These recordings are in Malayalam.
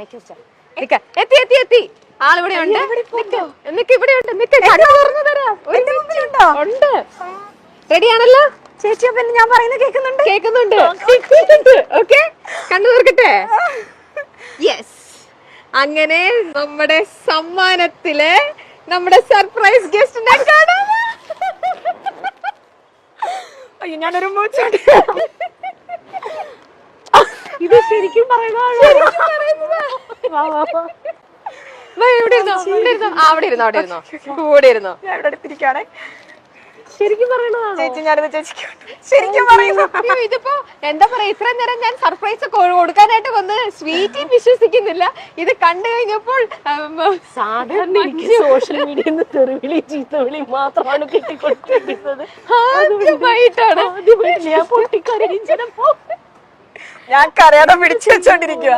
എത്തി എത്തി എത്തി ആളിവിടെ ഉണ്ട്. ഇവിടെ ഉണ്ട്. റെഡിയാണല്ലോ ചേച്ചി? പിന്നെ ഞാൻ പറയുന്നത് കേൾക്കുന്നുണ്ട്. കേൾക്കുന്നുണ്ട്. ഓക്കെ, കണ്ണു തീർക്കട്ടെ. യെസ്, അങ്ങനെ നമ്മുടെ സമ്മാനത്തിലെ നമ്മുടെ സർപ്രൈസ് ഗസ്റ്റിനെ കാണാം. അയ്യോ, ഞാനൊരു മൂച്ചോട്ട്. ഇത് ശരിക്കും പറയുന്നതാണ്. ഇവിടെ ഇരുന്നോ, അവിടെ ഇരുന്നോ, അവിടെ ഇരുന്നോ, കൂടെ ഇരുന്നോ. ഞാൻ ഇവിടെ അടുത്തിരിക്കുകയാണേ. ശരിക്കും പറയണതാണ് ചേച്ചി, ഞാനിത് ചേച്ചിക്ക് ശരിക്കും പറയുന്നു. ഇതിപ്പോ എന്താ പറയാ, ഇത്രയും നേരം ഞാൻ സർപ്രൈസ് കൊടുക്കാനായിട്ട് വന്ന് സ്വീറ്റി വിശ്വസിക്കുന്നില്ല. ഇത് കണ്ടു കഴിഞ്ഞപ്പോൾ സാധാരണ എനിക്ക് സോഷ്യൽ മീഡിയയിൽ തെറിവിളി ചീത്തവിളി മാത്രമാണ് കിട്ടിക്കൊടുത്തിരുന്നത്. ആദ്യമായിട്ടാണ് ഞാൻ പൊട്ടിക്കരയും ചിലപ്പോ. ഞാൻ കരയാതെ പിടിച്ചു വെച്ചോണ്ടിരിക്കുക.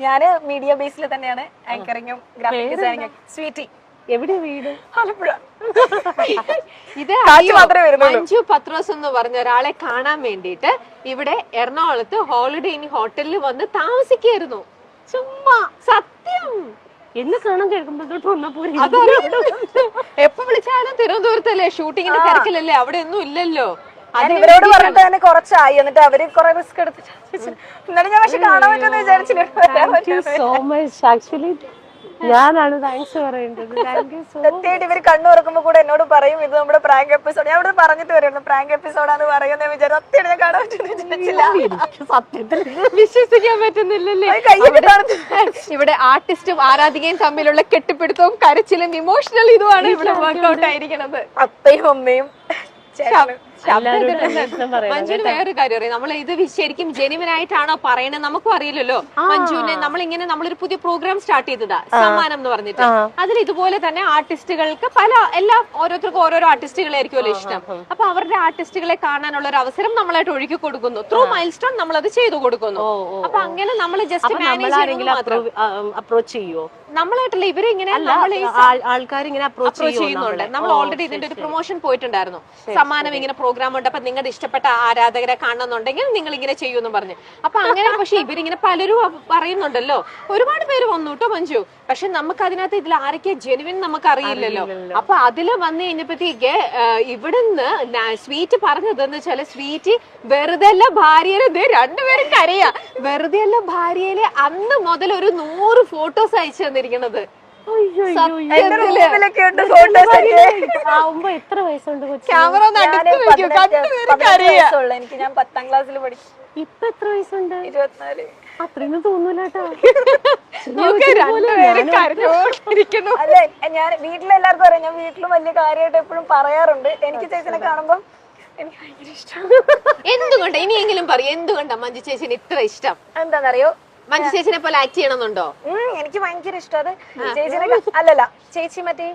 ഞാന് മീഡിയ ബേസിൽ തന്നെയാണ് ആങ്കറിങ്ങും ഗ്രാഫിക് ഡിസൈനിങ്ങും. സ്വീറ്റി. എവിടെ വീട്? ആലപ്പുഴ. ഇത് മാത്രമേ വരുന്നുള്ളൂ. മഞ്ജു പത്രോസ് എന്ന് പറഞ്ഞ ഒരാളെ കാണാൻ വേണ്ടിയിട്ട് ഇവിടെ എറണാകുളത്ത് ഹോളിഡേ ഇൻ ഹോട്ടലിൽ വന്ന് താമസിക്കായിരുന്നു. ചുമ്മാ, സത്യം. എന്നെ കാണാൻ കേൾക്കുമ്പോഴത്തോട്ട് വന്നപ്പോ എപ്പോ വിളിച്ചാലും തിരുവനന്തപുരത്തല്ലേ, ഷൂട്ടിങ്ങിന്റെ തിരക്കിലല്ലേ, അവിടെ ഒന്നും ഇല്ലല്ലോ. ഇവരോട് പറഞ്ഞിട്ട് തന്നെ കുറച്ചായി. എന്നിട്ട് അവര് കുറെ റിസ്ക് എടുത്തിട്ട് എന്നാലും ഞാൻ പക്ഷെ കാണാൻ പറ്റുമെന്ന് വിചാരിച്ചില്ല. So much. ആക്ച്വലി ഞാനാണ് താങ്ക്സ് പറയേണ്ടത്. സത്യമായിട്ട് ഇവര് കണ്ണു തുറക്കുമ്പോ കൂടെ എന്നോട് പറയും ഇത് നമ്മുടെ പ്രാങ്ക് എപ്പിസോഡ്. ഞാൻ ഇവിടെ പറഞ്ഞിട്ട് വരുന്നു പ്രാങ്ക് എപ്പിസോഡാന്ന് പറയുന്ന വിചാരം. സത്യമായിട്ട് ഞാൻ കാണാൻ പറ്റുന്നില്ല. സത്യത്തിൽ വിശ്വസിക്കാൻ പറ്റുന്നില്ലല്ലേ. ഇവിടെ ആർട്ടിസ്റ്റും ആരാധികയും തമ്മിലുള്ള കെട്ടിപ്പിടുത്തവും കരച്ചിലും ഇമോഷണൽ ഇതുമാണ് ഇവിടെ വർക്ക്ഔട്ട് ആയിരിക്കണത്. അപ്പയും അമ്മയും മഞ്ജുവിന് വേറൊരു കാര്യം അറിയാം, നമ്മൾ ഇത് ശരിക്കും ജെനുവിൻ ആയിട്ടാണോ പറയണത് നമുക്കും അറിയില്ലല്ലോ. മഞ്ജുവിനെ നമ്മളൊരു പുതിയ പ്രോഗ്രാം സ്റ്റാർട്ട് ചെയ്തതാ, സമ്മാനം എന്ന് പറഞ്ഞിട്ട്. അതിൽ ഇതുപോലെ തന്നെ ആർട്ടിസ്റ്റുകൾക്ക് ഓരോരുത്തർക്കും ഓരോരോ ആർട്ടിസ്റ്റുകളായിരിക്കുമല്ലോ ഇഷ്ടം. അപ്പൊ അവരുടെ ആർട്ടിസ്റ്റുകളെ കാണാനുള്ള ഒരു അവസരം നമ്മളായിട്ട് ഒഴുകി കൊടുക്കുന്നു. ത്രൂ മൈൽ സ്റ്റോൺ നമ്മൾ അത് ചെയ്തു കൊടുക്കുന്നു. അപ്പൊ അങ്ങനെ നമ്മൾ ജസ്റ്റ് അപ്രോച്ച് ചെയ്യുമോ? നമ്മളായിട്ടല്ല, ഇവരെ ഇങ്ങനെ ആൾക്കാർ ഇങ്ങനെ അപ്രോച്ച് ചെയ്യുന്നുണ്ട്. നമ്മൾ ഓൾറെഡി ഇതിന്റെ ഒരു പ്രൊമോഷൻ പോയിട്ടുണ്ടായിരുന്നു. സമ്മാനം ഇങ്ങനെ പ്രോഗ്രാം ഉണ്ട്, അപ്പൊ നിങ്ങളുടെ ഇഷ്ടപ്പെട്ട ആരാധകരെ കാണണമെന്നുണ്ടെങ്കിൽ നിങ്ങൾ ഇങ്ങനെ ചെയ്യുമെന്ന് പറഞ്ഞു. അപ്പൊ അങ്ങനെ പക്ഷെ ഇവരിങ്ങനെ പലരും പറയുന്നുണ്ടല്ലോ. ഒരുപാട് പേര് വന്നു കേട്ടോ മഞ്ജു. പക്ഷെ നമുക്ക് അതിനകത്ത് ഇതിൽ ആരൊക്കെ ജെനുവിൻ നമുക്ക് അറിയില്ലല്ലോ. അപ്പൊ അതില് വന്നു കഴിഞ്ഞപ്പോഴത്തേക്ക് ഇവിടുന്ന് സ്വീറ്റ് പറഞ്ഞതെന്ന് വെച്ചാല്, സ്വീറ്റ് വെറുതെ അല്ല ഭാര്യയിലെ രണ്ടുപേരും കരയാ. വെറുതെ അല്ല ഭാര്യയിലെ അന്ന് മുതൽ ഒരു 100 ഫോട്ടോസ് അയച്ചു തന്നിരിക്കണത്. എത്ര വയസ്സുണ്ട്? ക്യാമറ എനിക്ക് ഞാൻ 10ാം ക്ലാസ്സിൽ പഠിക്കും. ഇപ്പൊ എത്ര വയസ്സുണ്ട്? 24. അത്രയൊന്നും തോന്നൂലട്ടോ. അല്ലെ, ഞാൻ വീട്ടിലെല്ലാവർക്കും അറിയാം. ഞാൻ വീട്ടിലും വലിയ കാര്യമായിട്ട് എപ്പോഴും പറയാറുണ്ട്. എനിക്ക് ചേച്ചിനെ കാണുമ്പോ എനിക്ക് ഭയങ്കര ഇഷ്ടം. എന്തുകൊണ്ടാ, ഇനിയെങ്കിലും പറയും, എന്തുകൊണ്ടാ മഞ്ജു ചേച്ചിന് ഇത്ര ഇഷ്ടം? എന്താണെന്നറിയോ, മഞ്ജു ചേച്ചിനെ പോലെ ആക്ട് ചെയ്യണമെന്നുണ്ടോ? എനിക്ക് ഭയങ്കര ഇഷ്ടം അത്. ചേച്ചിനെ അല്ലല്ല, ചേച്ചി മറ്റേ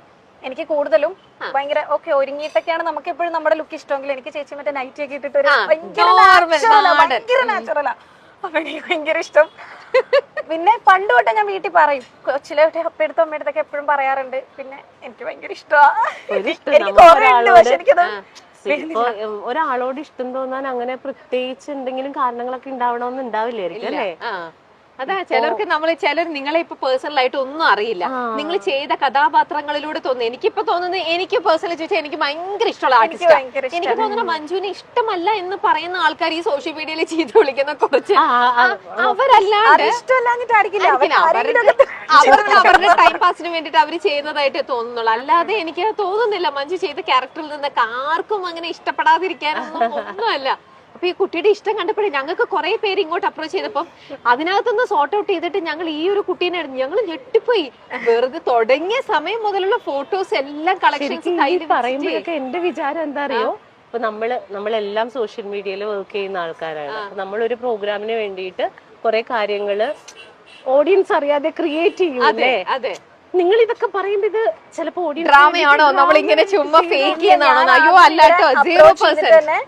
എനിക്ക് കൂടുതലും ഭയങ്കര ഓക്കെ ഒരുങ്ങിയിട്ടൊക്കെയാണ് നമുക്ക് എപ്പോഴും നമ്മുടെ ലുക്ക് ഇഷ്ടമെങ്കിൽ എനിക്ക് ചേച്ചി മറ്റേ നൈറ്റി ഒക്കെ ഇട്ടിട്ട് ഭയങ്കര നാച്ചുറലാ. അപ്പൊ എനിക്ക് ഭയങ്കര ഇഷ്ടം. പിന്നെ പണ്ട് തൊട്ടേ ഞാൻ വീട്ടിൽ പറയും, കൊച്ചിലെ അപ്പയെടുത്തും അമ്മയെടുത്തൊക്കെ എപ്പോഴും പറയാറുണ്ട്. പിന്നെ എനിക്ക് ഭയങ്കര ഇഷ്ടമാണ്. ഒരാളോട് ഇഷ്ടം തോന്നാൻ അങ്ങനെ പ്രത്യേകിച്ച് എന്തെങ്കിലും കാരണങ്ങളൊക്കെ ഉണ്ടാവണമെന്ന് ഉണ്ടാവില്ലായിരിക്കും അല്ലേ? അതാ ചിലർക്ക് ചിലർ നിങ്ങളെ ഇപ്പൊ പേഴ്സണൽ ആയിട്ട് ഒന്നും അറിയില്ല. നിങ്ങൾ ചെയ്ത കഥാപാത്രങ്ങളിലൂടെ തോന്നുന്നു. എനിക്കിപ്പോ തോന്നുന്നത്, എനിക്ക് പേഴ്സണലി ചോദിച്ചാൽ എനിക്ക് ഭയങ്കര ഇഷ്ടമുള്ള ആർട്ടിസ്റ്റ്. എനിക്ക് തോന്നുന്നു മഞ്ജുവിനെ ഇഷ്ടമല്ല എന്ന് പറയുന്ന ആൾക്കാർ ഈ സോഷ്യൽ മീഡിയയിൽ ചെയ്ത് വിളിക്കുന്ന കുറച്ച് അവരല്ലാണ്ട് അവരുടെ ടൈം പാസിന് വേണ്ടിട്ട് അവര് ചെയ്യുന്നതായിട്ട് തോന്നുന്നുള്ളൂ. അല്ലാതെ എനിക്ക് തോന്നുന്നില്ല മഞ്ജു ചെയ്ത ക്യാരക്ടറിൽ നിന്നൊക്കെ ആർക്കും അങ്ങനെ ഇഷ്ടപ്പെടാതിരിക്കാനൊന്നും ഒന്നുമല്ല. അപ്പൊ ഈ കുട്ടിയുടെ ഇഷ്ടം കണ്ടപ്പോഴേ ഞങ്ങൾക്ക് കുറെ പേര് ഇങ്ങോട്ട് അപ്രോച്ച് ചെയ്തപ്പോ അതിനകത്തുനിന്ന് സോർട്ട് ഔട്ട് ചെയ്തിട്ട് ഞങ്ങൾ ഈ ഒരു കുട്ടീനെ ഞങ്ങൾ ഞെട്ടിപ്പോയി. വെറുതെ തുടങ്ങിയ സമയം മുതലുള്ള ഫോട്ടോസ് എല്ലാം കളക്ഷൻസ് പറയുമ്പോഴൊക്കെ എന്റെ വിചാരം എന്താ അറിയോ, ഇപ്പൊ നമ്മളെല്ലാം സോഷ്യൽ മീഡിയയിൽ വർക്ക് ചെയ്യുന്ന ആൾക്കാരാണ്. നമ്മളൊരു പ്രോഗ്രാമിന് വേണ്ടിയിട്ട് കുറെ കാര്യങ്ങള് ഓഡിയൻസ് അറിയാതെ ക്രിയേറ്റ് ചെയ്യൂലേ. അതെ, നിങ്ങൾ ഇതൊക്കെ പറയുമ്പോ ഇത് ചിലപ്പോ ഡ്രാമയാണോ, നമ്മളിങ്ങനെ ചുമ്മാ ഫേക്ക് ചെയ്യുന്നതാണോ? അയ്യോ അല്ലാട്ടോ, 0%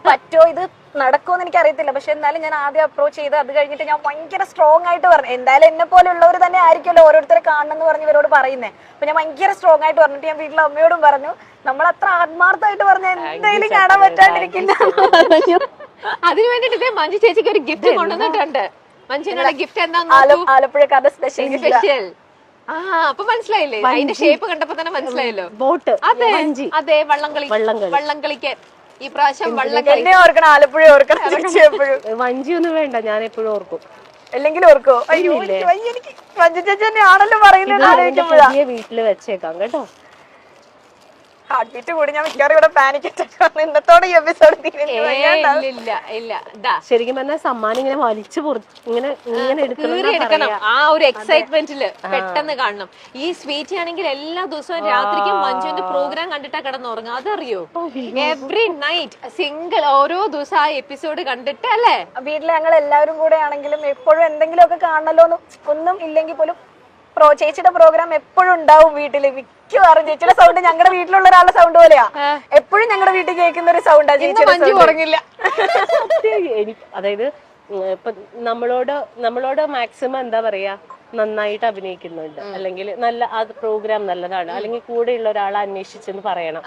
പറ്റോ ഇത് നടക്കുമെന്ന് എനിക്ക് അറിയത്തില്ല. പക്ഷെ എന്നാലും ഞാൻ ആദ്യം അപ്രോച്ച് ചെയ്ത് അത് കഴിഞ്ഞിട്ട് ഞാൻ ഭയങ്കര സ്ട്രോങ് ആയിട്ട് പറഞ്ഞു. എന്തായാലും എന്നെ പോലെ ഉള്ളവർ തന്നെ ആയിരിക്കുമല്ലോ ഓരോരുത്തരെ കാണണം എന്ന് പറഞ്ഞ് ഇവരോട് പറയുന്നേ. അപ്പൊ ഞാൻ ഭയങ്കര സ്ട്രോങ് ആയിട്ട് പറഞ്ഞിട്ട് ഞാൻ വീട്ടിലെ അമ്മയോടും പറഞ്ഞു, നമ്മൾ അത്ര ആത്മാർത്ഥമായിട്ട് പറഞ്ഞ എന്തായാലും കാണാൻ പറ്റാണ്ടിരിക്കില്ല. അതിനു വേണ്ടിട്ട് മഞ്ജു ചേച്ചിക്ക് ഒരു ഗിഫ്റ്റ് കൊണ്ടുവന്നിട്ടുണ്ട്. മഞ്ജുവിനുള്ള ഗിഫ്റ്റ് എന്താ ആലപ്പുഴക്കാരുടെ സ്പെഷ്യൽ സ്പെഷ്യൽ. ആ അപ്പൊ മനസ്സിലായില്ലേ, അതിന്റെ ഷേപ്പ് കണ്ടപ്പോ തന്നെ മനസ്സിലായല്ലോ. ബോട്ട്. അതെ അതെ, വള്ളംകളിക്ക് ഈ പ്രാവശ്യം എന്നെ ഓർക്കണം, ആലപ്പുഴ ഓർക്കണം. വഞ്ചി ഒന്നും വേണ്ട, ഞാൻ എപ്പോഴും ഓർക്കും. അല്ലെങ്കിൽ ഓർക്കോ? അയ്യോ എനിക്ക് മഞ്ജു ചേച്ചി തന്നെ ആണല്ലോ പറയുന്നത്. പുതിയ വീട്ടില് വെച്ചേക്കാം കേട്ടോ. ഹാർട്ട് ബീറ്റ് കൂടി ഞാൻ മിക്കവാറും ഇവിടെ പാനിക് അറ്റാക്ക് ഇന്നത്തോടെ ഈ എപ്പിസോഡ് ശരിക്കും പറഞ്ഞാൽ സമ്മാനം ഇങ്ങനെ വലിച്ചു ഇങ്ങനെ എടുക്കണം. ആ ഒരു എക്സൈറ്റ്മെന്റില് പെട്ടെന്ന് കാണണം. ഈ സ്വീറ്റ് ആണെങ്കിൽ എല്ലാ ദിവസവും രാത്രിക്കും മഞ്ജുവിന്റെ പ്രോഗ്രാം കണ്ടിട്ടാ കിടന്നുറങ്ങും. അതറിയോ? എവറി നൈറ്റ് സിംഗിൾ ഓരോ ദിവസം ആ എപ്പിസോഡ് കണ്ടിട്ട് അല്ലേ. വീട്ടില് ഞങ്ങൾ എല്ലാവരും കൂടെ ആണെങ്കിലും എപ്പോഴും എന്തെങ്കിലും ഒക്കെ കാണണല്ലോ, ഒന്നും ഇല്ലെങ്കിൽ പോലും ചേച്ചിയുടെ പ്രോഗ്രാം എപ്പോഴും ഉണ്ടാവും വീട്ടില്. മിക്കവാറും ചേച്ചിയുടെ സൗണ്ട് ഞങ്ങളുടെ വീട്ടിലുള്ള ഒരാളുടെ സൗണ്ട് പോലെയാ. എപ്പോഴും ഞങ്ങളുടെ വീട്ടിൽ കേൾക്കുന്ന ഒരു സൗണ്ടാ ചേച്ചി. ഉറങ്ങില്ല. അതായത് ഇപ്പൊ നമ്മളോട് മാക്സിമം എന്താ പറയാ, നന്നായിട്ട് അഭിനയിക്കുന്നുണ്ട്, അല്ലെങ്കിൽ നല്ല ആ പ്രോഗ്രാം നല്ലതാണ്, അല്ലെങ്കിൽ കൂടെയുള്ള ഒരാളെ അന്വേഷിച്ചെന്ന് പറയണം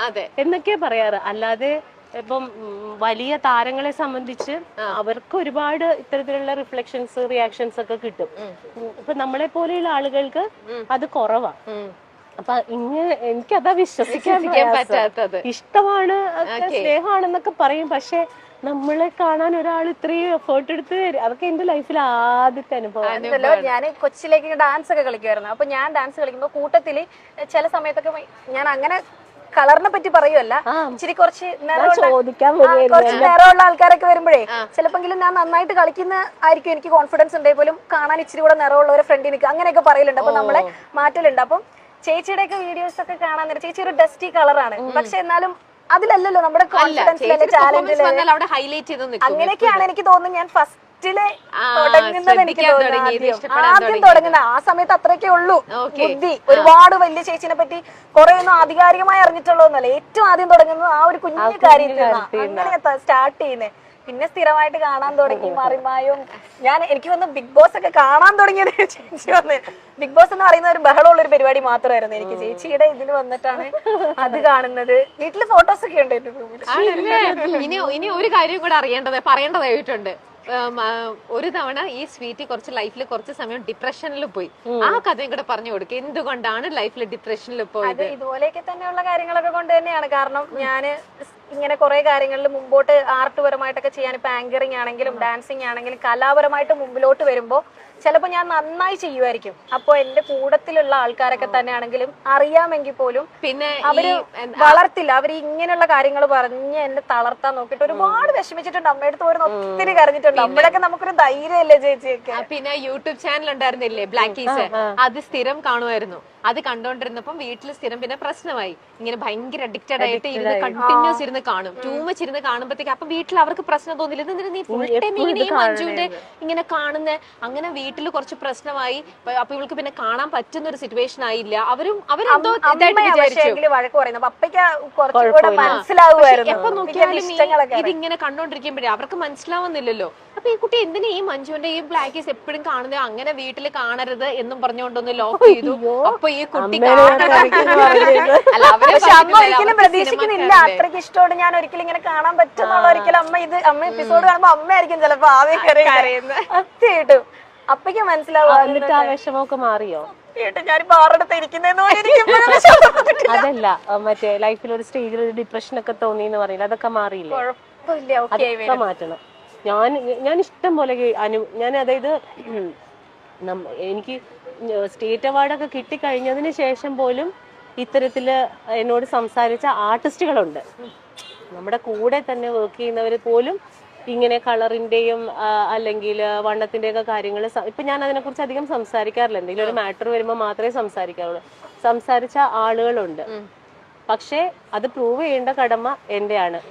എന്നൊക്കെയാ പറയാറ്. അല്ലാതെ ഇപ്പം വലിയ താരങ്ങളെ സംബന്ധിച്ച് അവർക്ക് ഒരുപാട് ഇത്തരത്തിലുള്ള റിഫ്ലക്ഷൻസ് റിയാക്ഷൻസ് ഒക്കെ കിട്ടും. ഇപ്പൊ നമ്മളെ പോലെയുള്ള ആളുകൾക്ക് അത് കുറവാ. അപ്പൊ ഇങ്ങനെ എനിക്കതാ വിശ്വസിക്കാൻ പറ്റാത്തത്. ഇഷ്ടമാണ്, സ്നേഹമാണെന്നൊക്കെ പറയും, പക്ഷെ നമ്മളെ കാണാൻ ഒരാൾ ഇത്രയും എഫേർട്ട് എടുത്ത് തരും. അതൊക്കെ എന്റെ ലൈഫിൽ ആദ്യത്തെ അനുഭവം. ഞാൻ കൊച്ചിലേക്ക് ഡാൻസ് ഒക്കെ കളിക്കുമായിരുന്നു. അപ്പൊ ഞാൻ ഡാൻസ് കളിക്കുമ്പോ കൂട്ടത്തില് ചില സമയത്തൊക്കെ ഞാൻ അങ്ങനെ കളറിനെ പറ്റി പറയുമല്ല, ഇച്ചിരി കുറച്ച് നിറമുള്ള ആൾക്കാരൊക്കെ വരുമ്പോഴേ ചിലപ്പോങ്കിലും ഞാൻ നന്നായിട്ട് കളിക്കുന്ന ആയിരിക്കും, എനിക്ക് കോൺഫിഡൻസ് ഉണ്ടെങ്കിൽ പോലും കാണാൻ ഇച്ചിരി കൂടെ നിറമുള്ളവരെ ഫ്രണ്ടിൽ നിൽക്കുക അങ്ങനെയൊക്കെ പറയലുണ്ട്. അപ്പൊ നമ്മളെ മാറ്റലുണ്ട്. അപ്പം ചേച്ചിയുടെ ഒക്കെ വീഡിയോസ് ഒക്കെ കാണാൻ നേരം ചേച്ചി ഒരു ഡസ്റ്റി കളറാണ്, പക്ഷെ എന്നാലും അതിലല്ലല്ലോ നമ്മുടെ കോൺഫിഡൻസിലെ ചാലഞ്ചിൽ അങ്ങനെയൊക്കെയാണ് എനിക്ക് തോന്നുന്നത്. ഞാൻ ഫസ്റ്റിലെ തുടങ്ങുന്നത് എനിക്ക് ആദ്യം തുടങ്ങുന്ന ആ സമയത്ത് അത്രയൊക്കെ ഉള്ളൂ ബുദ്ധി. ഒരുപാട് വലിയ ചേച്ചിനെ പറ്റി കുറെ ഒന്നും ആധികാരികമായി അറിഞ്ഞിട്ടുള്ളതൊന്നുമല്ല. ഏറ്റവും ആദ്യം തുടങ്ങുന്നത് ആ ഒരു കുഞ്ഞു കാര്യത്തിൽ അങ്ങനെ സ്റ്റാർട്ട് ചെയ്യുന്നത്. പിന്നെ സ്ഥിരമായിട്ട് കാണാൻ തുടങ്ങി മറിമായും. എനിക്ക് വന്ന് ബിഗ് ബോസ് ഒക്കെ കാണാൻ തുടങ്ങിയത് ചേച്ചി വന്ന്. ബിഗ് ബോസ് എന്ന് പറയുന്ന ഒരു ബഹളമുള്ള ഒരു പരിപാടി മാത്രമായിരുന്നു എനിക്ക്. ചേച്ചിയുടെ ഇതിൽ വന്നിട്ടാണ് അത് കാണുന്നത്. വീട്ടില് ഫോട്ടോസ് ഒക്കെ ഉണ്ട് എന്റെ റൂമിൽ. ഇനി ഒരു കാര്യം കൂടെ പറയേണ്ടതായിട്ടുണ്ട്. ഒരു തവണ ഈ സ്വീറ്റി കുറച്ച് ലൈഫിൽ കുറച്ച് സമയം ഡിപ്രഷനിൽ പോയി. ആ കഥയും കൂടെ പറഞ്ഞു കൊടുക്കുക, എന്തുകൊണ്ടാണ് ലൈഫിൽ ഡിപ്രഷനിൽ പോയത്? ഇതുപോലെയൊക്കെ തന്നെയുള്ള കാര്യങ്ങളൊക്കെ കൊണ്ട് തന്നെയാണ്. കാരണം ഞാന് ഇങ്ങനെ കുറെ കാര്യങ്ങളിൽ മുമ്പോട്ട് ആർട്ട് പരമായിട്ടൊക്കെ ചെയ്യാൻ, ഇപ്പൊ ആങ്കറിങ് ആണെങ്കിലും ഡാൻസിങ് ആണെങ്കിലും കലാപരമായിട്ട് മുമ്പിലോട്ട് വരുമ്പോ ചിലപ്പോ ഞാൻ നന്നായി ചെയ്യുമായിരിക്കും. അപ്പൊ എന്റെ കൂട്ടത്തിലുള്ള ആൾക്കാരൊക്കെ തന്നെ ആണെങ്കിലും അറിയാമെങ്കിൽ പോലും പിന്നെ അവര് വളർത്തില്ല. അവര് ഇങ്ങനെയുള്ള കാര്യങ്ങൾ പറഞ്ഞ് എന്നെ തളർത്താൻ നോക്കിയിട്ട് ഒരുപാട് വിഷമിച്ചിട്ടുണ്ട്. അമ്മയുടെ അടുത്ത് ഒത്തിരി കരഞ്ഞിട്ടുണ്ട്. അപ്പോഴൊക്കെ നമുക്കൊരു ധൈര്യമല്ലേ ചേച്ചിയൊക്കെ. പിന്നെ യൂട്യൂബ് ചാനൽ ഉണ്ടായിരുന്നില്ലേ ബ്ലാക്കീസ്, അത് സ്ഥിരം കാണുമായിരുന്നു. അത് കണ്ടോണ്ടിരുന്നപ്പം വീട്ടിൽ സ്ഥിരം പിന്നെ പ്രശ്നമായി. ഇങ്ങനെ ഭയങ്കര അഡിക്റ്റഡ് ആയിട്ട് ഇരുന്ന് കണ്ടിന്യൂസ് ഇരുന്ന് കാണും. ടൂ മച്ച് ഇരുന്ന് കാണുമ്പോഴത്തേക്ക് അപ്പൊ വീട്ടിൽ അവർക്ക് പ്രശ്നം തോന്നില്ല. ഇതെന്തിനാ നീ ഫുൾ ടൈം ഇങ്ങനെ മഞ്ജുവിന്റെ ഇങ്ങനെ കാണുന്ന? അങ്ങനെ വീട്ടിൽ കുറച്ച് പ്രശ്നമായി. അപ്പൊ ഇവൾക്ക് പിന്നെ കാണാൻ പറ്റുന്ന ഒരു സിറ്റുവേഷൻ ആയില്ല. അവരെന്തോ വഴക്ക് പറയുന്നു. അപ്പയ്ക്ക് കുറച്ചുകൂടെ മനസ്സിലാവുമായിരുന്നു. എപ്പൊ നോക്കിയാലും ഇതിങ്ങനെ കണ്ടോണ്ടിരിക്കുമ്പോഴേ അവർക്ക് മനസ്സിലാവുന്നില്ലല്ലോ. അപ്പൊ ഈ കുട്ടി എന്തിനാ ഈ മഞ്ജുവിന്റെ ഈ ബ്ലാക്കീസ് എപ്പോഴും കാണുന്നത്? അങ്ങനെ വീട്ടിൽ കാണരുത് എന്നും പറഞ്ഞുകൊണ്ടൊന്ന് ലോക്ക് ചെയ്തു. അപ്പൊ ഈ കുട്ടി ഒരിക്കലും പ്രതീക്ഷിക്കുന്നില്ല. അത്രയ്ക്ക് ഇഷ്ടമാണ് ഞാൻ ഒരിക്കലും ഇങ്ങനെ കാണാൻ പറ്റുന്നുള്ള. ഒരിക്കലും അമ്മ എപ്പിസോഡ് കാണുമ്പോ അമ്മയായിരിക്കും ചിലപ്പോ ആദ്യം കരയുന്നത്. സത്യമായിട്ടും അപ്പയ്ക്ക് മനസ്സിലാവും. ആ വിഷമമൊക്കെ മാറിയോ? ഞാനിപ്പോ ആറടുത്ത് ഇരിക്കുന്നതെന്ന് അതല്ല, മറ്റേ ലൈഫിൽ ഒരു സ്റ്റേജിൽ ഒരു ഡിപ്രഷൻ ഒക്കെ തോന്നി എന്ന് പറയില്ല, അതൊക്കെ മാറിയില്ലേ? അതൊക്കെ മാറ്റണം. ഞാൻ ഇഷ്ടം പോലെ ഞാൻ അതായത് എനിക്ക് സ്റ്റേറ്റ് അവാർഡൊക്കെ കിട്ടിക്കഴിഞ്ഞതിന് ശേഷം പോലും ഇത്തരത്തില് എന്നോട് സംസാരിച്ച ആർട്ടിസ്റ്റുകളുണ്ട്. നമ്മുടെ കൂടെ തന്നെ വർക്ക് ചെയ്യുന്നവർ പോലും ഇങ്ങനെ കളറിന്റെയും അല്ലെങ്കിൽ വണ്ണത്തിന്റെ ഒക്കെ കാര്യങ്ങൾ ഇപ്പൊ ഞാൻ അതിനെക്കുറിച്ച് അധികം സംസാരിക്കാറില്ല. എന്തെങ്കിലും ഒരു മാറ്റർ വരുമ്പോൾ മാത്രമേ സംസാരിക്കാറുള്ളൂ. സംസാരിച്ച ആളുകളുണ്ട്. പക്ഷെ അത് പ്രൂവ് ചെയ്യേണ്ട കടമ എന്റെയാണ്.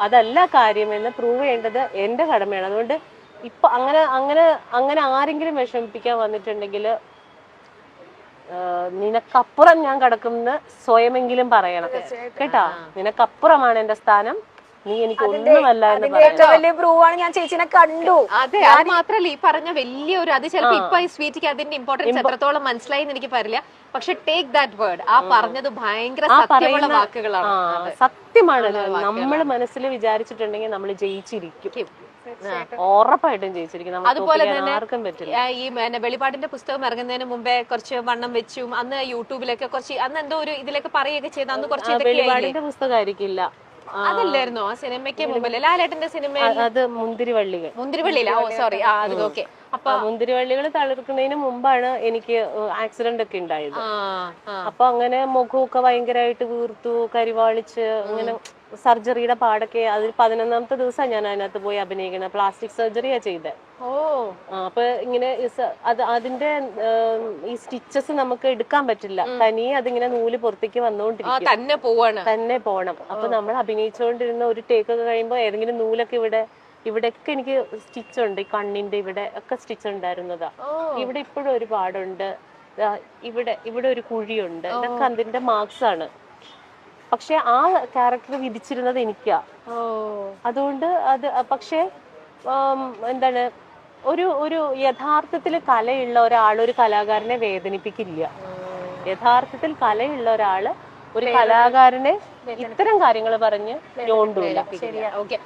അതല്ല കാര്യമെന്ന് പ്രൂവ് ചെയ്യേണ്ടത് എന്റെ കടമയാണ്. അതുകൊണ്ട് ഇപ്പൊ അങ്ങനെ ആരെങ്കിലും വിഷമിപ്പിക്കാൻ വന്നിട്ടുണ്ടെങ്കിൽ നിനക്കപ്പുറം ഞാൻ കിടക്കുമെന്ന് സ്വയമെങ്കിലും പറയണം കേട്ടാ. നിനക്കപ്പുറമാണ് എന്റെ സ്ഥാനം, നീ എനിക്ക് ഒന്നുമല്ല എന്ന് പറയാം. ഞാൻ ചേച്ചിനെ കണ്ടു. അതെ, അത് മാത്രല്ല ഈ പറഞ്ഞ വലിയൊരു അത് ചിലപ്പോ ഇപ്പൊ ഈ സ്വീറ്റിക്ക് അതിന്റെ ഇമ്പോർട്ടൻസ് എത്രത്തോളം മനസ്സിലായി എന്ന് എനിക്ക് പറയില്ല. പക്ഷെ ടേക്ക് ദാറ്റ് വേർഡ്, ആ പറഞ്ഞത് ഭയങ്കര സത്യമുള്ള വാക്കുകളാണ്. സത്യമാണ്. നമ്മൾ മനസ്സിൽ വിചാരിച്ചിട്ടുണ്ടെങ്കിൽ നമ്മൾ ജയിച്ചിരിക്കും. ഉറപ്പായിട്ടും ജയിച്ചിരിക്കും. നമുക്ക് അതുപോലെ തോൽപ്പിക്കാൻ തന്നെ ആർക്കും പറ്റില്ല. ഈ വെളിപാടിന്റെ പുസ്തകം ഇറങ്ങുന്നതിന് മുമ്പേ കുറച്ച് വണ്ണം വെച്ചും അന്ന് യൂട്യൂബിലൊക്കെ കുറച്ച് അന്ന് എന്തോ ഒരു ഇതിലൊക്കെ പറയുകയൊക്കെ ചെയ്ത് അന്ന് കുറച്ച് ഇതൊക്കെ വെളിപാടിന്റെ പുസ്തകമായിരിക്കില്ല, അതല്ലായിരുന്നോ ആ സിനിമയ്ക്ക് മുമ്പല്ലേ ലാലേട്ടന്റെ സിനിമ അത് മുന്തിരിവള്ളികൾ. മുന്തിരിവള്ളിയില്ല, ഓ സോറി, അത് ഓക്കെ. അപ്പൊ മുന്തിരിവള്ളികൾ തളിർക്കുന്നതിന് മുമ്പാണ് എനിക്ക് ആക്സിഡന്റ് ഒക്കെ ഉണ്ടായത്. അപ്പൊ അങ്ങനെ മുഖമൊക്കെ ഭയങ്കരമായിട്ട് വീർത്തു, കരിവാളിച്ച്, അങ്ങനെ സർജറിയുടെ പാടൊക്കെ. അതിൽ 11ാമത്തെ ദിവസം ഞാൻ അതിനകത്ത് പോയി അഭിനയിക്കണം. പ്ലാസ്റ്റിക് സർജറിയാ ചെയ്തത്. ഓ അപ്പൊ ഇങ്ങനെ അതിന്റെ ഈ സ്റ്റിച്ചസ് നമുക്ക് എടുക്കാൻ പറ്റില്ല, തനിയെ അതിങ്ങനെ നൂല് പുറത്തേക്ക് വന്നുകൊണ്ടിരിക്കും, തന്നെ പോണം. അപ്പൊ നമ്മൾ അഭിനയിച്ചുകൊണ്ടിരുന്ന ഒരു ടേക്ക് ഒക്കെ കഴിയുമ്പോ ഏതെങ്കിലും നൂലൊക്കെ ഇവിടെയൊക്കെ എനിക്ക് സ്റ്റിച്ച് ഉണ്ട്. ഈ കണ്ണിന്റെ ഇവിടെ ഒക്കെ സ്റ്റിച്ച് ഉണ്ടായിരുന്നതാ. ഇവിടെ ഇപ്പോഴും ഒരു പാടുണ്ട്, ഇവിടെ ഒരു കുഴിയുണ്ട്. ഇതൊക്കെ അതിന്റെ മാർക്സ് ആണ്. പക്ഷെ ആ ക്യാരക്ടർ വിധിച്ചിരുന്നത് എനിക്കാ. അതുകൊണ്ട് അത് പക്ഷെ എന്താണ്, ഒരു യഥാർത്ഥത്തിൽ കലയുള്ള ഒരാൾ ഒരു കലാകാരനെ വേദനിപ്പിക്കില്ല. യഥാർത്ഥത്തിൽ കലയുള്ള ഒരാള് ഒരു കലാകാരനെ ഇത്തരം കാര്യങ്ങൾ പറഞ്ഞ് ഞോണ്ടൂല. ശരിയാ, ഓക്കെ.